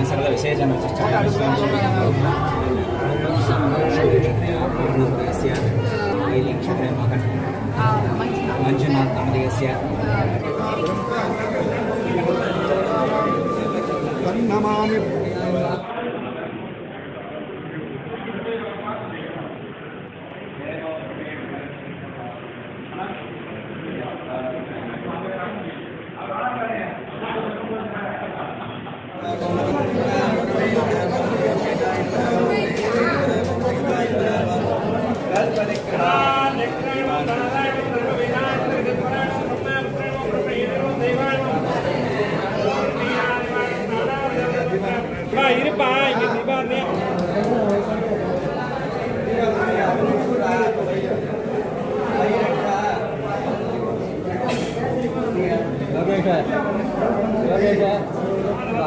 सकल विशेषण मंजुनाथ नामधेयस्य तन्नमामि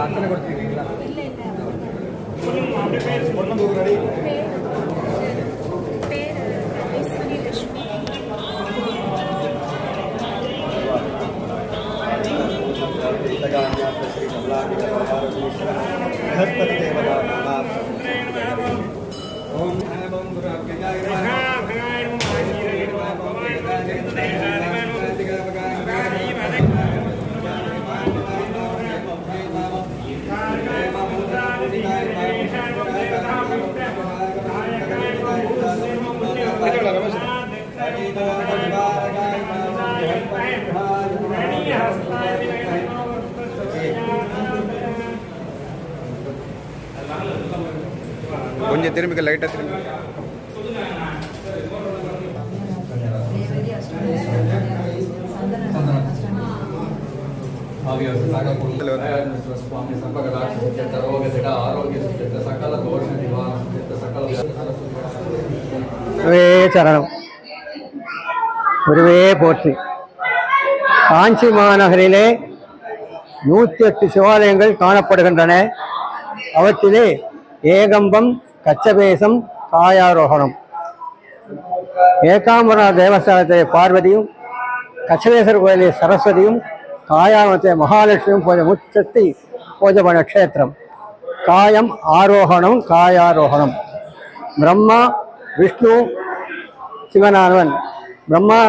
அர்ச்சனை கொடுத்துருக்கீங்களா? கொஞ்சம் திரும்பிக்க லைட்டாக திரும்பி சரணம். குருவே போற்றி. காஞ்சி மாநகரிலே 108 சிவாலயங்கள் காணப்படுகின்றன. அவற்றிலே ஏகம்பம், கச்சபேசம், காயாரோகணம். ஏகாம்பரநாத தேவஸ்தானத்தை பார்வதியும், கச்சபேசர் கோயிலே சரஸ்வதியும், காயாமத்தை மகாலட்சுமியும் போன்ற முச்சக்தி பூஜை க்ஷேத்திரம். காயம் ஆரோகணம், காயாரோகணம். பிரம்மா, விஷ்ணு, சிவனானவன். பிரம்மா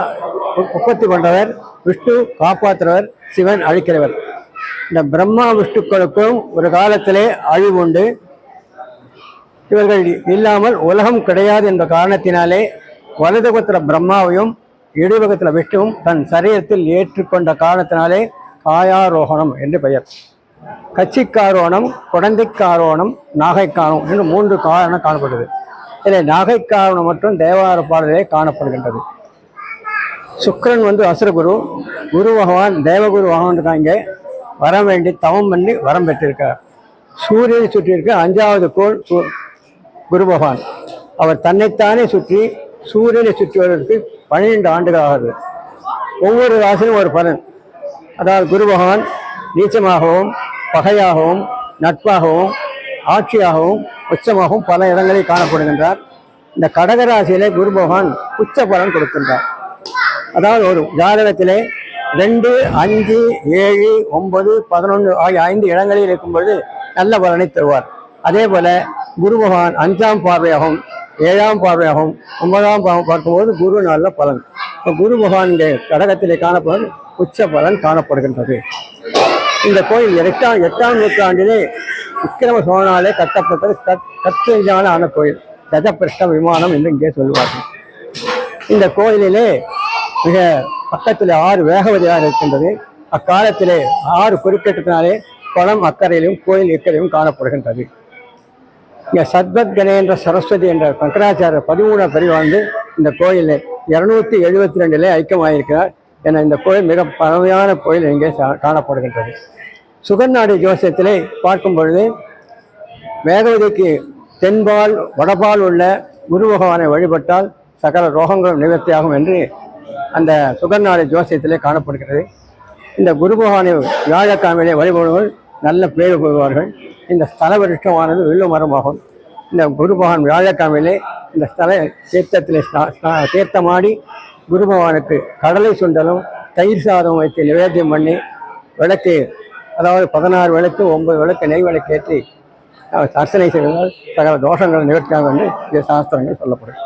உற்பத்தி கொண்டவர், விஷ்ணு காப்பாற்றுறவர், சிவன் அழிக்கிறவர். இந்த பிரம்மா விஷ்ணுக்களுக்கும் ஒரு காலத்திலே அழிவு உண்டு. இவர்கள் இல்லாமல் உலகம் கிடையாது என்ற காரணத்தினாலே வலதுபுத்திர பிரம்மாவையும் இடதுபுத்திர விஷ்ணுவும் தன் சரீரத்தில் ஏற்றுக்கொண்ட காரணத்தினாலே காயாரோகணம் என்று பெயர். கச்சிக்காரோணம், குடந்தைக்காரோணம், நாகைக்காரோணம் என்று 3 காரணம் காணப்படுகிறது. இதில் நாகைக்காரோணம் மற்றும் தேவார பாடலே காணப்படுகின்றது. சுக்கிரன் அசுரகுரு, குரு பகவான் தேவகுரு பகவான் இங்கே வரம் வேண்டி தவம் பண்ணி வரம் பெற்றிருக்கார். சூரியனை சுற்றி இருக்க 5வது கோள் குரு பகவான். அவர் தன்னைத்தானே சுற்றி சூரியனை சுற்றி வருவதற்கு 12 ஆண்டுகள் ஆகிறது. ஒவ்வொரு ராசியும் ஒரு பலன். அதாவது குரு பகவான் நீச்சமாகவும், பகையாகவும், நட்பாகவும், ஆட்சியாகவும், உச்சமாகவும் பல இடங்களில் காணப்படுகின்றார். இந்த கடகராசியிலே குரு பகவான் உச்ச பலன் கொடுக்கின்றார். அதாவது ஒரு ஜாதகத்திலே 2, 5, 7, 9, 11 ஆகிய 5 இடங்களில் இருக்கும்பொழுது நல்ல பலனை தருவார். அதே போல குரு பகவான் 5ஆம் பார்வையாகவும், 7ஆம் பார்வையாகவும், 9ஆம் பார்க்கும்போது குரு நல்ல பலன். இப்போ குரு பகவான் கடகத்திலே காணப்படும் உச்ச பலன் காணப்படுகின்றது. இந்த கோயில் 8ஆம் நூற்றாண்டிலே விக்கிரம சோழனாலே கட்டப்பட்டது. கற்றையிலான ஆன கோயில். கஜபிரஷ்ட விமானம் என்று இங்கே சொல்லுவார்கள். இந்த கோயிலிலே மிக பக்கத்தில் 6 வேகவதியாக இருக்கின்றது. அக்காலத்திலே 6 குறுக்கேற்றத்தினாலே குளம் அக்கறையிலும் கோயில் இக்கரையிலும் காணப்படுகின்றது. இங்கே சத்வத் கணேந்திர சரஸ்வதி என்ற சங்கராச்சாரியர் 13ஆம் பிரிவு இந்த கோயிலில் 272 ஐக்கியமாயிருக்கிறார். என இந்த கோயில் மிக பழமையான கோயில் இங்கே காணப்படுகின்றது. சுகநாடி ஜோசியத்திலே பார்க்கும் பொழுது வேகவதிக்கு தென்பால் வடபால் உள்ள குரு பகவானை வழிபட்டால் சகல ரோகங்களும் நிவர்த்தியாகும் என்று அந்த சுகநாடி ஜோசியத்திலே காணப்படுகிறது. இந்த குரு பகவானை வியாழக்கிழமையிலே வழிபடுவர்கள் நல்ல பேறு பெறுவார்கள். இந்த ஸ்தல விருஷ்டமானது வில்லு மரமாகும். இந்த குரு பகவான் வியாழக்கிழமையிலே இந்த ஸ்தல தீர்த்தத்தில் தீர்த்தமாடி குரு பகவானுக்கு கடலை சுண்டலும் தயிர் சாதம் வைத்து நிவேத்தியம் பண்ணி விளக்கு, அதாவது 16 விளக்கு 9 விளக்கு நெய் விளக்கு ஏற்றி அர்ச்சனை செய்வதால் சகல தோஷங்கள் நிவர்த்தியாக என்று இந்த சாஸ்திரங்கள் சொல்லப்படும்.